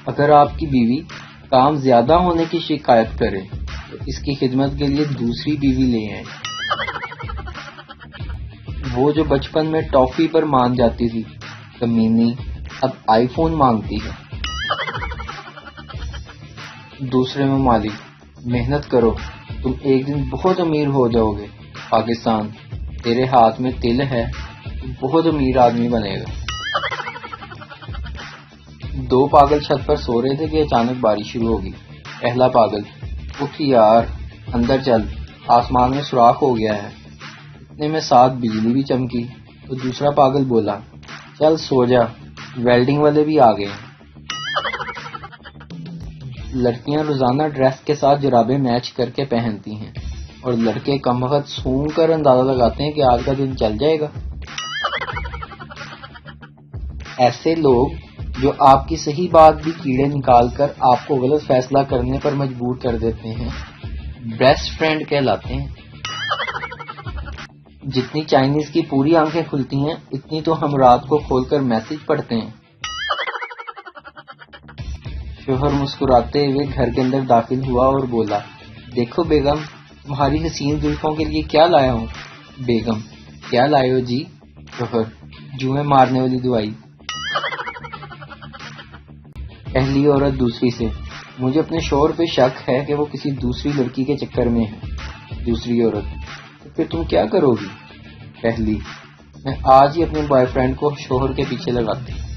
اگر آپ کی بیوی کام زیادہ ہونے کی شکایت کرے تو اس کی خدمت کے لیے دوسری بیوی لے آئیں۔ وہ جو بچپن میں ٹافی پر مان جاتی تھی، کمینی اب آئی فون مانگتی ہے۔ دوسرے ممالک، محنت کرو، تم ایک دن بہت امیر ہو جاؤ گے۔ پاکستان، تیرے ہاتھ میں تل ہے، تم بہت امیر آدمی بنے گا۔ دو پاگل چھت پر سو رہے تھے کہ اچانک بارش شروع ہوگی۔ پہلا پاگل، اٹھ یار، اندر چل، آسمان میں سوراخ ہو گیا ہے۔ اتنے میں ساتھ بجلی بھی چمکی تو دوسرا پاگل بولا، چل سو جا، ویلڈنگ والے بھی آ گئے ہیں۔ لڑکیاں روزانہ ڈریس کے ساتھ جرابیں میچ کر کے پہنتی ہیں اور لڑکے کم وقت سونگ کر اندازہ لگاتے ہیں کہ آج کا دن چل جائے گا۔ ایسے لوگ جو آپ کی صحیح بات بھی کیڑے نکال کر آپ کو غلط فیصلہ کرنے پر مجبور کر دیتے ہیں، بیسٹ فرینڈ کہلاتے ہیں۔ جتنی چائنیز کی پوری آنکھیں کھلتی ہیں اتنی تو ہم رات کو کھول کر میسج پڑھتے ہیں۔ شوہر مسکراتے ہوئے گھر کے اندر داخل ہوا اور بولا، دیکھو بیگم، تمہاری حسین زلفوں کے لیے کیا لایا ہوں۔ بیگم، کیا لائے ہو جی؟ شوہر، جوئیں مارنے والی دوائی۔ پہلی عورت دوسری سے، مجھے اپنے شوہر پہ شک ہے کہ وہ کسی دوسری لڑکی کے چکر میں ہے۔ دوسری عورت، تو پھر تم کیا کرو گی؟ پہلی، میں آج ہی اپنے بوائے فرینڈ کو شوہر کے پیچھے لگاتی ہوں۔